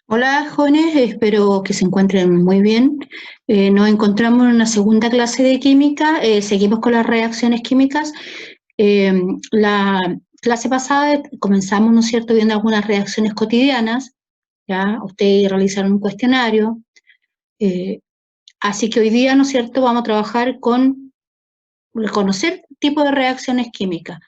Hola jóvenes, espero que se encuentren muy bien. Nos encontramos en una segunda clase de química, seguimos con las reacciones químicas. La clase pasada comenzamos, ¿no es cierto?, viendo algunas reacciones cotidianas, ¿ya? Ustedes realizaron un cuestionario, eh, así que hoy día, ¿no es cierto?, vamos a trabajar con reconocer tipos de reacciones químicas.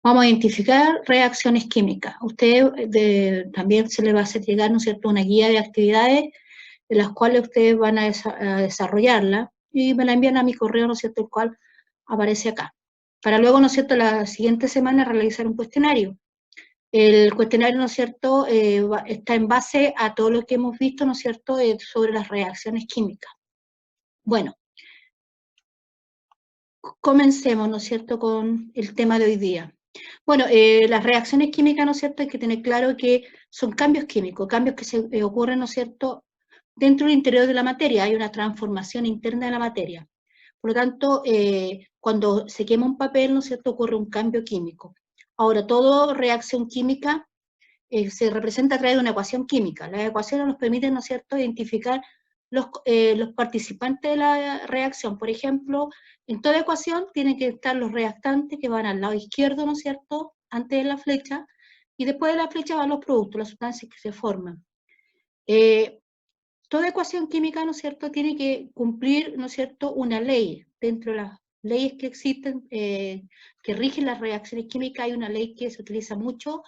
Vamos a identificar reacciones químicas. A usted también se le va a hacer llegar, ¿no es cierto?, una guía de actividades de las cuales ustedes van a desarrollarla y me la envían a mi correo, ¿no es cierto?, el cual aparece acá. Para luego, ¿no es cierto?, la siguiente semana realizar un cuestionario. El cuestionario, ¿no es cierto?, está en base a todo lo que hemos visto, ¿no es cierto?, sobre las reacciones químicas. Bueno, comencemos, ¿no es cierto?, con el tema de hoy día. Bueno, las reacciones químicas, ¿no es cierto?, hay que tener claro que son cambios químicos, cambios que se ocurren, ¿no es cierto?, dentro del interior de la materia, hay una transformación interna de la materia. Por lo tanto, cuando se quema un papel, ¿no es cierto?, ocurre un cambio químico. Ahora, toda reacción química se representa a través de una ecuación química. Las ecuaciones nos permiten, ¿no es cierto?, identificar los participantes de la reacción. Por ejemplo, en toda ecuación tienen que estar los reactantes que van al lado izquierdo, ¿no es cierto?, antes de la flecha, y después de la flecha van los productos, las sustancias que se forman. Toda ecuación química, ¿no es cierto?, tiene que cumplir, ¿no es cierto?, una ley. Dentro de las leyes que existen, que rigen las reacciones químicas, hay una ley que se utiliza mucho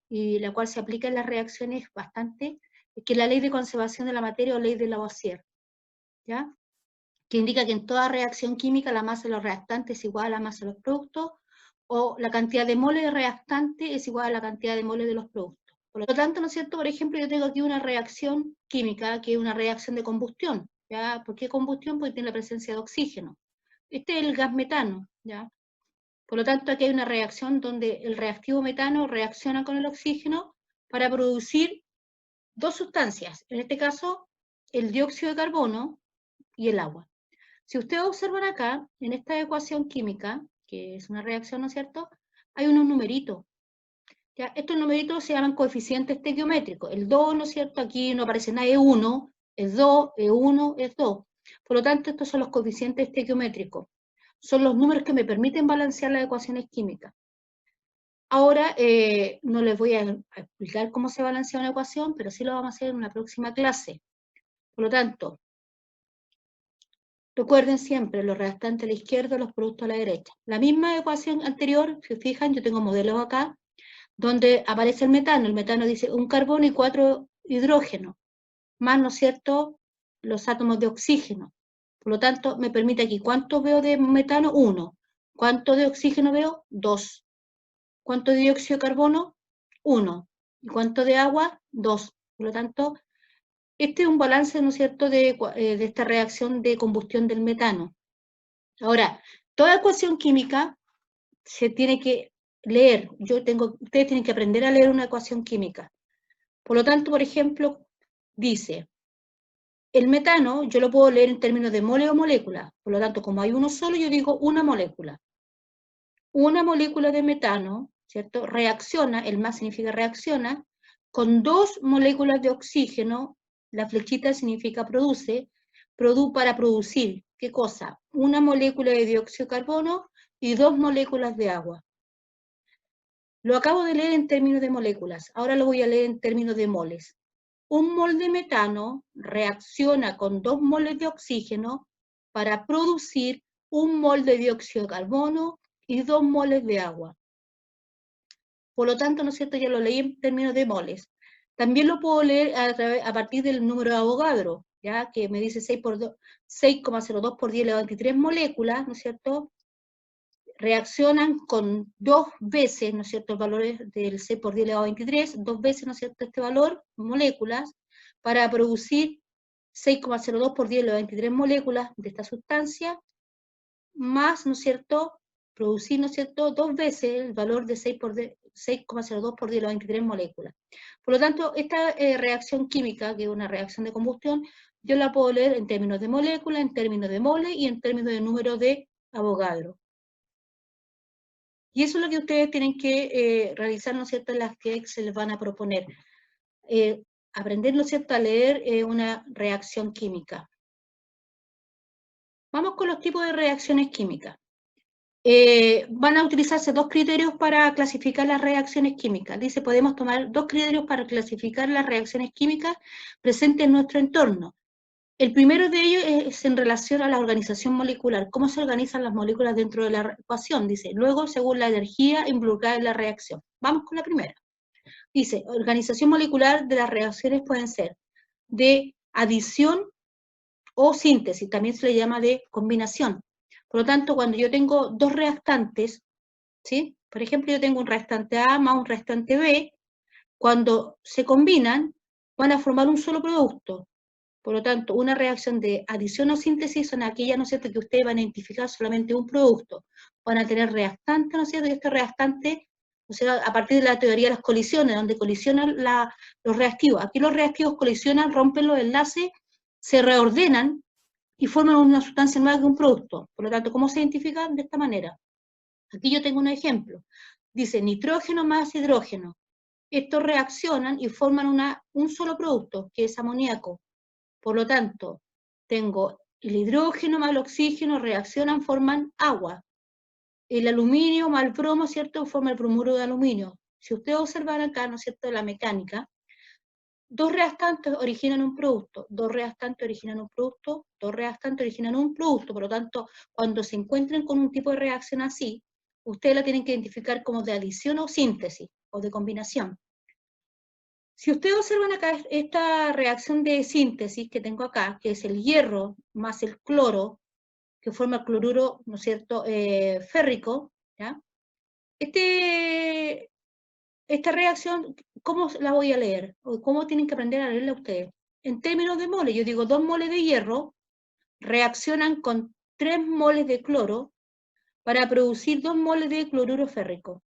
y la cual se aplica en las reacciones bastante, que es la ley de conservación de la materia o ley de Lavoisier, ¿ya?, que indica que en toda reacción química la masa de los reactantes es igual a la masa de los productos, o la cantidad de moles de reactante es igual a la cantidad de moles de los productos. Por lo tanto, ¿no es cierto?, por ejemplo, yo tengo aquí una reacción química, que es una reacción de combustión, ¿ya? ¿Por qué combustión? Porque tiene la presencia de oxígeno. Este es el gas metano, ¿ya? Por lo tanto, aquí hay una reacción donde el reactivo metano reacciona con el oxígeno para producir dos sustancias, en este caso, el dióxido de carbono y el agua. Si ustedes observan acá, en esta ecuación química, que es una reacción, ¿no es cierto?, hay unos numeritos. ¿Ya? Estos numeritos se llaman coeficientes estequiométricos. El 2, ¿no es cierto?, aquí no aparece nada, es 1, es 2, es 1, es 2. Por lo tanto, estos son los coeficientes estequiométricos. Son los números que me permiten balancear las ecuaciones químicas. Ahora, no les voy a explicar cómo se balancea una ecuación, pero sí lo vamos a hacer en una próxima clase. Por lo tanto, recuerden siempre los reactantes a la izquierda, los productos a la derecha. La misma ecuación anterior, si fijan, yo tengo modelos acá, donde aparece el metano. El metano dice un carbono y 4 hidrógenos, más, ¿no es cierto?, los átomos de oxígeno. Por lo tanto, me permite aquí, ¿cuánto veo de metano? 1. ¿Cuánto de oxígeno veo? 2. ¿Cuánto de dióxido de carbono? 1. ¿Y cuánto de agua? 2. Por lo tanto, este es un balance, ¿no es cierto?, de esta reacción de combustión del metano. Ahora, toda ecuación química se tiene que leer. Ustedes tienen que aprender a leer una ecuación química. Por lo tanto, por ejemplo, dice, el metano yo lo puedo leer en términos de mole o molécula. Por lo tanto, como hay uno solo, yo digo una molécula. Una molécula de metano, ¿cierto?, reacciona, el más significa reacciona, con 2 moléculas de oxígeno, la flechita significa produce, para producir, ¿qué cosa? Una molécula de dióxido de carbono y 2 moléculas de agua. Lo acabo de leer en términos de moléculas, ahora lo voy a leer en términos de moles. Un mol de metano reacciona con 2 moles de oxígeno para producir 1 mol de dióxido de carbono y 2 moles de agua. Por lo tanto, ¿no es cierto?, ya lo leí en términos de moles. También lo puedo leer a partir del número de Avogadro, ¿ya?, que me dice 6,02 por 10 elevado a 23 moléculas, ¿no es cierto?, reaccionan con 2 veces, ¿no es cierto?, el valor del 6 por 10 elevado a 23, 2 veces, ¿no es cierto?, este valor, moléculas, para producir 6,02 por 10 elevado a 23 moléculas de esta sustancia, más, ¿no es cierto?, producir, ¿no es cierto?, 2 veces el valor de 6,02 por 10 elevado a 23 moléculas. Por lo tanto, esta reacción química, que es una reacción de combustión, yo la puedo leer en términos de molécula, en términos de mole y en términos de número de Avogadro. Y eso es lo que ustedes tienen que realizar, ¿no es cierto?, en las que se les van a proponer. aprender, ¿no es cierto?, a leer una reacción química. Vamos con los tipos de reacciones químicas. Van a utilizarse dos criterios para clasificar las reacciones químicas. Dice, podemos tomar dos criterios para clasificar las reacciones químicas presentes en nuestro entorno. El primero de ellos es en relación a la organización molecular, cómo se organizan las moléculas dentro de la ecuación, dice. Luego, según la energía involucrada en la reacción. Vamos con la primera. Dice, organización molecular de las reacciones pueden ser de adición o síntesis, también se le llama de combinación. Por lo tanto, cuando yo tengo dos reactantes, ¿sí? Por ejemplo, yo tengo un reactante A más un reactante B, cuando se combinan, van a formar un solo producto. Por lo tanto, una reacción de adición o síntesis son aquellas, ¿no es cierto?, que ustedes van a identificar solamente un producto. Van a tener reactantes, ¿no es cierto?, y este reactante, o sea, a partir de la teoría de las colisiones, donde colisionan los reactivos. Aquí los reactivos colisionan, rompen los enlaces, se reordenan y forman una sustancia nueva que un producto. Por lo tanto, ¿cómo se identifican? De esta manera. Aquí yo tengo un ejemplo. Dice nitrógeno más hidrógeno. Estos reaccionan y forman un solo producto, que es amoníaco. Por lo tanto, tengo el hidrógeno más el oxígeno, reaccionan, forman agua. El aluminio más el bromo, ¿cierto?, forma el bromuro de aluminio. Si ustedes observan acá, ¿no es cierto?, la mecánica, dos reactantes originan un producto, dos reactantes originan un producto, dos reactantes originan un producto. Por lo tanto, cuando se encuentren con un tipo de reacción así, ustedes la tienen que identificar como de adición o síntesis, o de combinación. Si ustedes observan acá esta reacción de síntesis que tengo acá, que es el hierro más el cloro, que forma el cloruro, ¿no es cierto?, férrico, ¿ya? Esta reacción, ¿cómo la voy a leer? ¿O cómo tienen que aprender a leerla ustedes? En términos de moles, yo digo 2 moles de hierro reaccionan con 3 moles de cloro para producir 2 moles de cloruro férrico.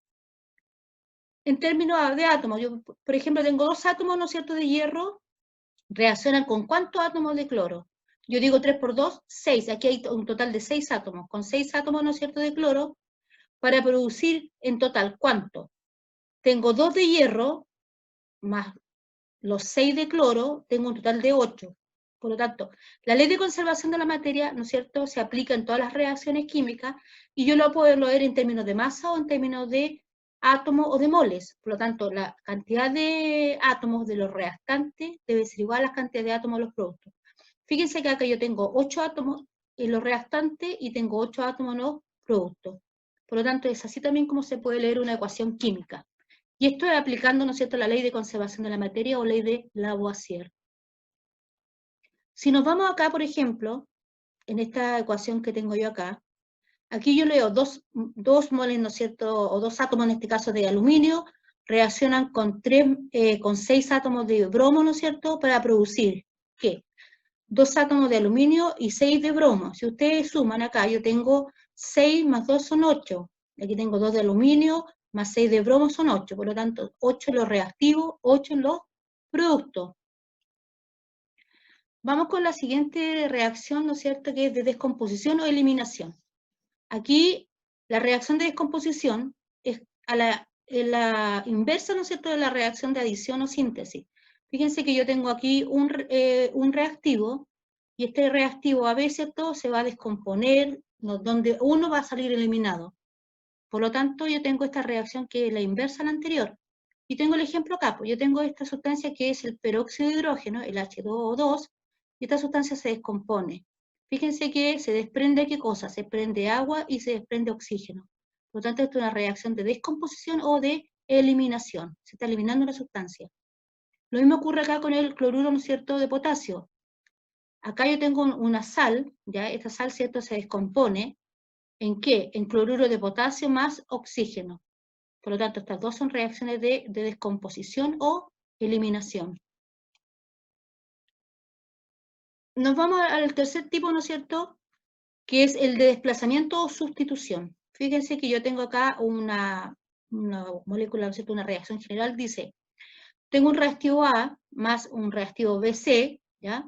En términos de átomos, yo, por ejemplo, tengo 2 átomos, ¿no es cierto?, de hierro, reaccionan con ¿cuántos átomos de cloro? Yo digo 3 por 2, 6. Aquí hay un total de 6 átomos. Con 6 átomos, ¿no es cierto?, de cloro, para producir en total, ¿cuánto? Tengo 2 de hierro, más los 6 de cloro, tengo un total de 8. Por lo tanto, la ley de conservación de la materia, ¿no es cierto?, se aplica en todas las reacciones químicas, y yo lo puedo leer en términos de masa o en términos de átomos o de moles. Por lo tanto, la cantidad de átomos de los reactantes debe ser igual a la cantidad de átomos de los productos. Fíjense que acá yo tengo 8 átomos en los reactantes y tengo 8 átomos en los productos. Por lo tanto, es así también como se puede leer una ecuación química. Y esto es aplicando, ¿no es cierto?, la ley de conservación de la materia o ley de Lavoisier. Si nos vamos acá, por ejemplo, en esta ecuación que tengo yo acá, aquí yo leo dos moles, ¿no es cierto?, o 2 átomos en este caso de aluminio, reaccionan con 6 átomos de bromo, ¿no es cierto?, para producir, ¿qué? 2 átomos de aluminio y 6 de bromo. Si ustedes suman acá, yo tengo 6 más 2 son 8. Aquí tengo 2 de aluminio más 6 de bromo son 8. Por lo tanto, 8 en los reactivos, 8 en los productos. Vamos con la siguiente reacción, ¿no es cierto?, que es de descomposición o eliminación. Aquí, la reacción de descomposición es la inversa, ¿no es cierto?, de la reacción de adición o síntesis. Fíjense que yo tengo aquí un reactivo, y este reactivo a veces todo se va a descomponer, donde uno va a salir eliminado. Por lo tanto, yo tengo esta reacción que es la inversa a la anterior. Y tengo el ejemplo acá, pues yo tengo esta sustancia que es el peróxido de hidrógeno, el H2O2, y esta sustancia se descompone. Fíjense que se desprende, ¿qué cosa? Se desprende agua y se desprende oxígeno. Por lo tanto, esto es una reacción de descomposición o de eliminación. Se está eliminando la sustancia. Lo mismo ocurre acá con el cloruro, ¿no es cierto?, de potasio. Acá yo tengo una sal, ya esta sal, ¿cierto?, se descompone. ¿En qué? En cloruro de potasio más oxígeno. Por lo tanto, estas dos son reacciones de descomposición o eliminación. Nos vamos al tercer tipo, ¿no es cierto?, que es el de desplazamiento o sustitución. Fíjense que yo tengo acá una molécula, ¿no es cierto?, una reacción general, dice, tengo un reactivo A más un reactivo BC, ¿ya?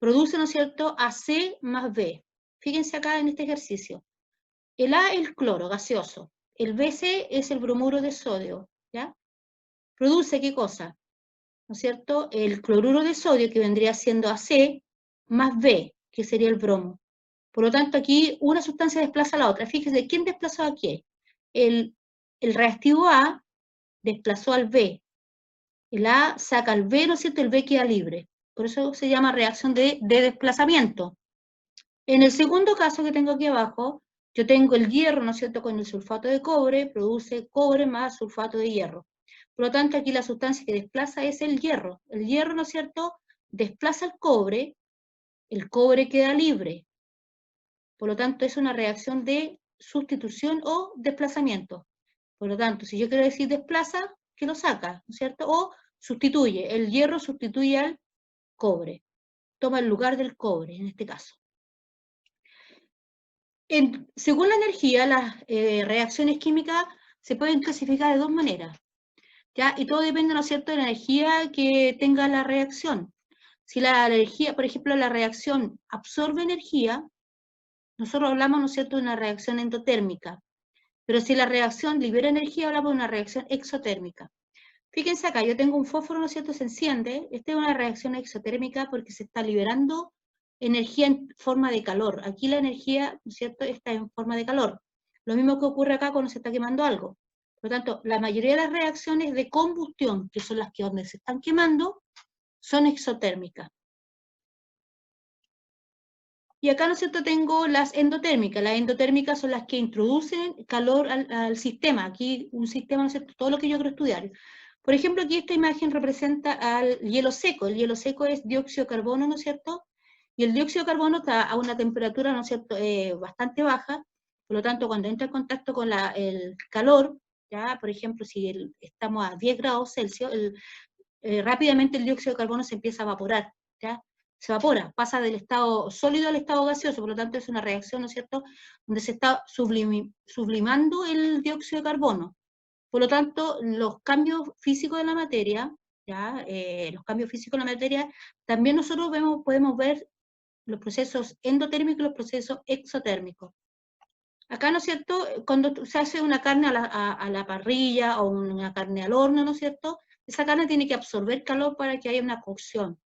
Produce, ¿no es cierto?, AC más B. Fíjense acá en este ejercicio. El A es el cloro gaseoso, el BC es el bromuro de sodio, ¿ya? Produce, ¿qué cosa? ¿no es cierto?, el cloruro de sodio, que vendría siendo AC, más B, que sería el bromo. Por lo tanto, aquí una sustancia desplaza a la otra. Fíjese, ¿quién desplazó a qué? El reactivo A desplazó al B. El A saca al B, ¿no es cierto? El B queda libre. Por eso se llama reacción de desplazamiento. En el segundo caso que tengo aquí abajo, yo tengo el hierro, ¿no es cierto?, con el sulfato de cobre, produce cobre más sulfato de hierro. Por lo tanto, aquí la sustancia que desplaza es el hierro. El hierro, ¿no es cierto?, desplaza el cobre queda libre. Por lo tanto, es una reacción de sustitución o desplazamiento. Por lo tanto, si yo quiero decir desplaza, que lo saca, ¿no es cierto? O sustituye. El hierro sustituye al cobre. Toma el lugar del cobre, en este caso. Según la energía, las reacciones químicas se pueden clasificar de dos maneras, ¿ya? Y todo depende, ¿no es cierto?, de la energía que tenga la reacción. Si la energía, por ejemplo, la reacción absorbe energía, nosotros hablamos, ¿no es cierto?, de una reacción endotérmica. Pero si la reacción libera energía, hablamos de una reacción exotérmica. Fíjense acá, yo tengo un fósforo, ¿no es cierto?, se enciende. Esta es una reacción exotérmica porque se está liberando energía en forma de calor. Aquí la energía, ¿no es cierto?, está en forma de calor. Lo mismo que ocurre acá cuando se está quemando algo. Por lo tanto, la mayoría de las reacciones de combustión, que son las que donde se están quemando, son exotérmicas. Y acá, ¿no es cierto?, tengo las endotérmicas. Las endotérmicas son las que introducen calor al sistema. Aquí un sistema, ¿no es cierto?, todo lo que yo quiero estudiar. Por ejemplo, aquí esta imagen representa al hielo seco. El hielo seco es dióxido de carbono, ¿no es cierto? Y el dióxido de carbono está a una temperatura, ¿no es cierto?, bastante baja. Por lo tanto, cuando entra en contacto con el calor, ¿ya? Por ejemplo, si estamos a 10 grados Celsius, rápidamente el dióxido de carbono se empieza a evaporar, ¿ya? Se evapora, pasa del estado sólido al estado gaseoso, por lo tanto es una reacción, ¿no es cierto?, donde se está sublimando el dióxido de carbono. Por lo tanto, los cambios físicos de la materia, ¿ya? Los cambios físicos de la materia, también nosotros podemos ver los procesos endotérmicos y los procesos exotérmicos. Acá, ¿no es cierto?, cuando se hace una carne a la parrilla o una carne al horno, ¿no es cierto?, esa carne tiene que absorber calor para que haya una cocción.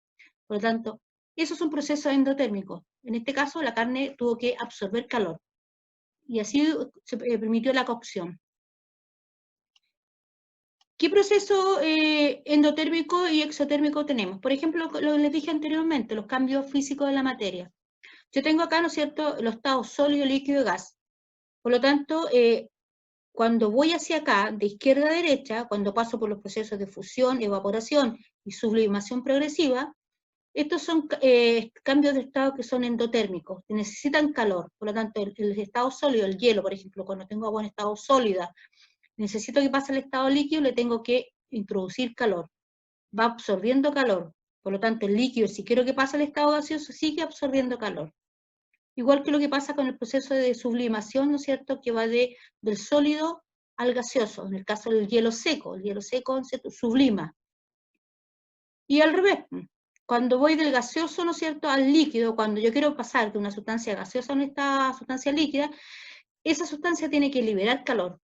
Por lo tanto, esos son procesos endotérmicos. En este caso, la carne tuvo que absorber calor. Y así se permitió la cocción. ¿Qué proceso endotérmico y exotérmico tenemos? Por ejemplo, lo que les dije anteriormente, los cambios físicos de la materia. Yo tengo acá, ¿no es cierto?, los estados sólido, líquido y gas. Por lo tanto, cuando voy hacia acá, de izquierda a derecha, cuando paso por los procesos de fusión, evaporación y sublimación progresiva, estos son cambios de estado que son endotérmicos, que necesitan calor. Por lo tanto, el estado sólido, el hielo, por ejemplo, cuando tengo agua en estado sólida, necesito que pase al estado líquido, le tengo que introducir calor. Va absorbiendo calor. Por lo tanto, el líquido, si quiero que pase al estado gaseoso, sigue absorbiendo calor. Igual que lo que pasa con el proceso de sublimación, ¿no es cierto?, que va del sólido al gaseoso. En el caso del hielo seco, el hielo seco se sublima. Y al revés, cuando voy del gaseoso, ¿no es cierto?, al líquido, cuando yo quiero pasar de una sustancia gaseosa a esta sustancia líquida, esa sustancia tiene que liberar calor.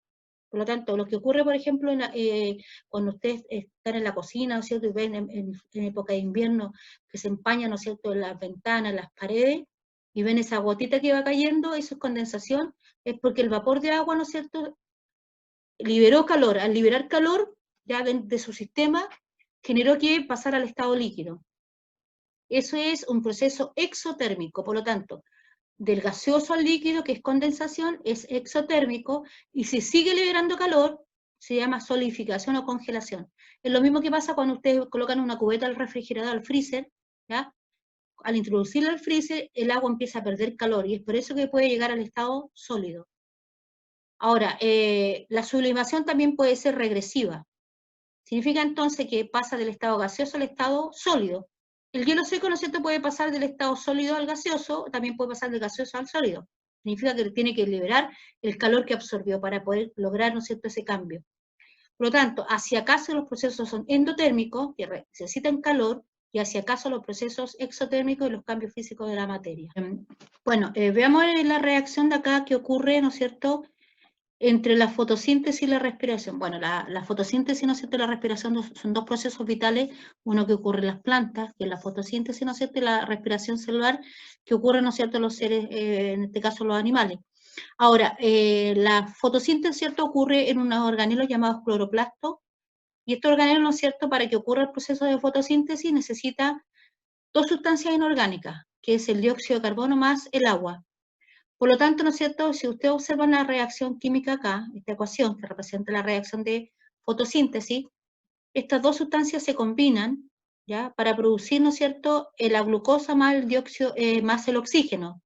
Por lo tanto, lo que ocurre, por ejemplo, cuando ustedes están en la cocina, ¿no es cierto?, y ven en época de invierno que se empañan, ¿no es cierto?, en las ventanas, en las paredes, y ven esa gotita que va cayendo, eso es condensación, es porque el vapor de agua, ¿no es cierto?, liberó calor. Al liberar calor ya de su sistema, generó que pasara al estado líquido. Eso es un proceso exotérmico, por lo tanto, del gaseoso al líquido, que es condensación, es exotérmico, y si sigue liberando calor, se llama solidificación o congelación. Es lo mismo que pasa cuando ustedes colocan una cubeta al refrigerador, al freezer, ¿ya? Al introducirla al freezer, el agua empieza a perder calor, y es por eso que puede llegar al estado sólido. Ahora, la sublimación también puede ser regresiva. Significa entonces que pasa del estado gaseoso al estado sólido. El hielo seco, ¿no es cierto?, puede pasar del estado sólido al gaseoso, también puede pasar del gaseoso al sólido. Significa que tiene que liberar el calor que absorbió para poder lograr, ¿no es cierto?, ese cambio. Por lo tanto, hacia acá los procesos son endotérmicos, que necesitan calor, y hacia acá los procesos exotérmicos y los cambios físicos de la materia. Bueno, veamos la reacción de acá que ocurre, ¿no es cierto?, entre la fotosíntesis y la respiración. Bueno, la fotosíntesis, ¿no es cierto?, y la respiración son dos procesos vitales, uno que ocurre en las plantas, que es la fotosíntesis, ¿no es cierto?, y la respiración celular, que ocurre, ¿no es cierto?, en los seres, en este caso los animales. Ahora, la fotosíntesis, ¿cierto?, ocurre en unos organelos llamados cloroplastos, y estos organelos, ¿no es cierto?, para que ocurra el proceso de fotosíntesis necesita dos sustancias inorgánicas, que es el dióxido de carbono más el agua. Por lo tanto, ¿no es cierto?, si ustedes observan la reacción química acá, esta ecuación que representa la reacción de fotosíntesis, estas dos sustancias se combinan, ¿ya?, para producir, ¿no es cierto?, la glucosa más el dióxido, más el oxígeno.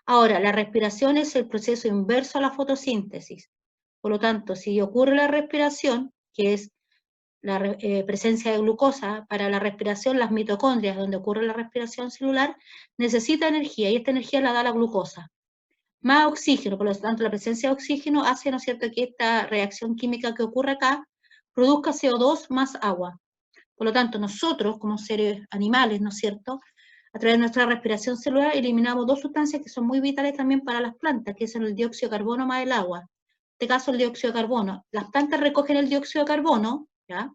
Ahora, la respiración es el proceso inverso a la fotosíntesis. Por lo tanto, si ocurre la respiración, que es la presencia de glucosa, para la respiración, las mitocondrias, donde ocurre la respiración celular, necesita energía, y esta energía la da la glucosa. Más oxígeno, por lo tanto, la presencia de oxígeno hace, ¿no es cierto?, que esta reacción química que ocurre acá produzca CO2 más agua. Por lo tanto, nosotros, como seres animales, ¿no es cierto?, a través de nuestra respiración celular eliminamos dos sustancias que son muy vitales también para las plantas, que son el dióxido de carbono más el agua. En este caso, el dióxido de carbono. Las plantas recogen el dióxido de carbono, ¿ya?,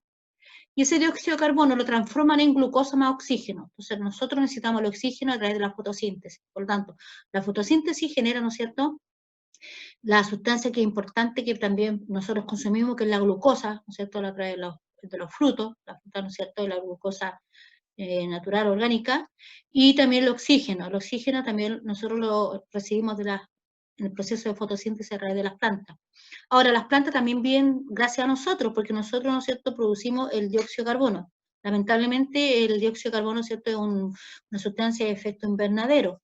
y ese dióxido de carbono lo transforman en glucosa más oxígeno. Entonces, nosotros necesitamos el oxígeno a través de la fotosíntesis. Por lo tanto, la fotosíntesis genera, ¿no es cierto?, la sustancia que es importante que también nosotros consumimos, que es la glucosa, ¿no es cierto?, a través de los frutos, la fruta, ¿no es cierto?, y la glucosa natural, orgánica, y también el oxígeno. El oxígeno también nosotros lo recibimos en el proceso de fotosíntesis a través de las plantas. Ahora, las plantas también viven gracias a nosotros, porque nosotros, ¿no es cierto?, producimos el dióxido de carbono. Lamentablemente, el dióxido de carbono, ¿cierto?, es una sustancia de efecto invernadero,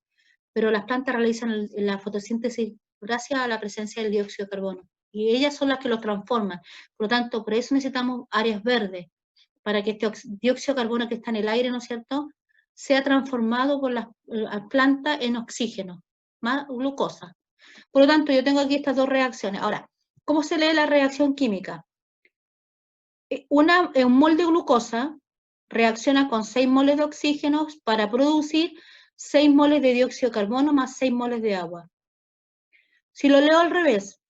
pero las plantas realizan la fotosíntesis gracias a la presencia del dióxido de carbono, y ellas son las que lo transforman. Por lo tanto, por eso necesitamos áreas verdes, para que este dióxido de carbono que está en el aire, ¿no es cierto?, sea transformado por las plantas en oxígeno, más glucosa. Por lo tanto, yo tengo aquí estas dos reacciones. Ahora, ¿cómo se lee la reacción química? Un mol de glucosa reacciona con 6 moles de oxígeno para producir 6 moles de dióxido de carbono más 6 moles de agua. Si lo leo al revés,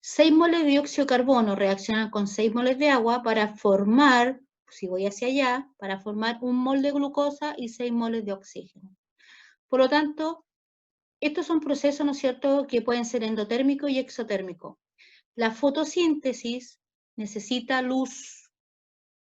6 moles de dióxido de carbono reaccionan con 6 moles de agua para formar, si voy hacia allá, para formar 1 mol de glucosa y 6 moles de oxígeno. Por lo tanto, estos son procesos, ¿no es cierto?, que pueden ser endotérmicos y exotérmicos. La fotosíntesis necesita luz,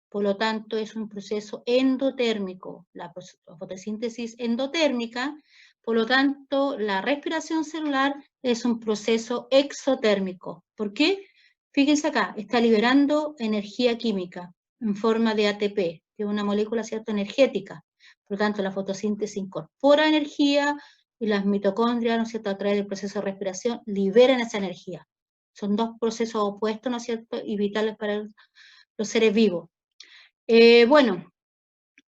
por lo tanto es un proceso endotérmico. La fotosíntesis endotérmica, por lo tanto, la respiración celular es un proceso exotérmico. ¿Por qué? Fíjense acá, está liberando energía química en forma de ATP, que es una molécula, ¿cierto?, energética. Por lo tanto, la fotosíntesis incorpora energía y las mitocondrias, ¿no es cierto?, a través del proceso de respiración, liberan esa energía. Son dos procesos opuestos, ¿no es cierto?, y vitales para los seres vivos. Bueno,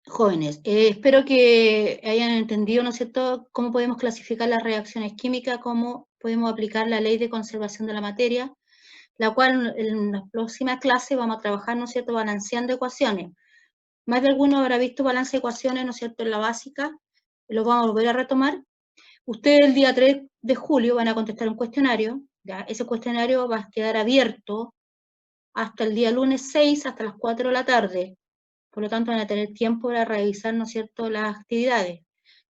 jóvenes, espero que hayan entendido, ¿no es cierto?, cómo podemos clasificar las reacciones químicas, cómo podemos aplicar la ley de conservación de la materia, la cual en las próximas clases vamos a trabajar, ¿no es cierto?, balanceando ecuaciones. Más de alguno habrá visto balance de ecuaciones, ¿no es cierto?, en la básica, lo vamos a volver a retomar. Ustedes el día 3 de julio van a contestar un cuestionario, ¿ya? Ese cuestionario va a quedar abierto hasta el día lunes 6, hasta las 4 de la tarde. Por lo tanto, van a tener tiempo para revisar, ¿no es cierto?, las actividades.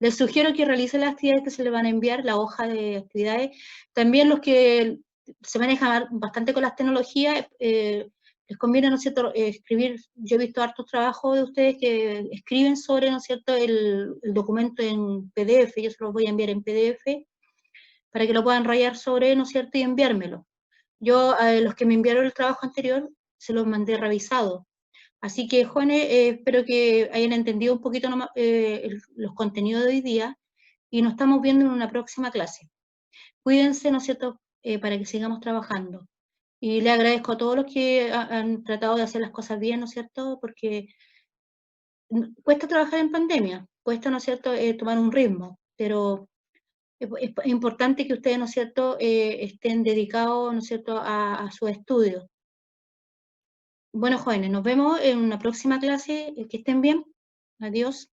Les sugiero que realicen las actividades que se les van a enviar, la hoja de actividades. También los que se manejan bastante con las tecnologías, les conviene, ¿no es cierto?, escribir. Yo he visto hartos trabajos de ustedes que escriben sobre, ¿no es cierto?, el documento en PDF. Yo se los voy a enviar en PDF para que lo puedan rayar sobre, ¿no es cierto?, y enviármelo. Yo, los que me enviaron el trabajo anterior, se los mandé revisado. Así que, jóvenes, espero que hayan entendido un poquito los contenidos de hoy día, y nos estamos viendo en una próxima clase. Cuídense, ¿no es cierto?, para que sigamos trabajando. Y le agradezco a todos los que han tratado de hacer las cosas bien, ¿no es cierto?, porque cuesta trabajar en pandemia, cuesta, ¿no es cierto?, tomar un ritmo, pero es importante que ustedes, ¿no es cierto?, estén dedicados, ¿no es cierto?, a su estudio. Bueno, jóvenes, nos vemos en una próxima clase, que estén bien. Adiós.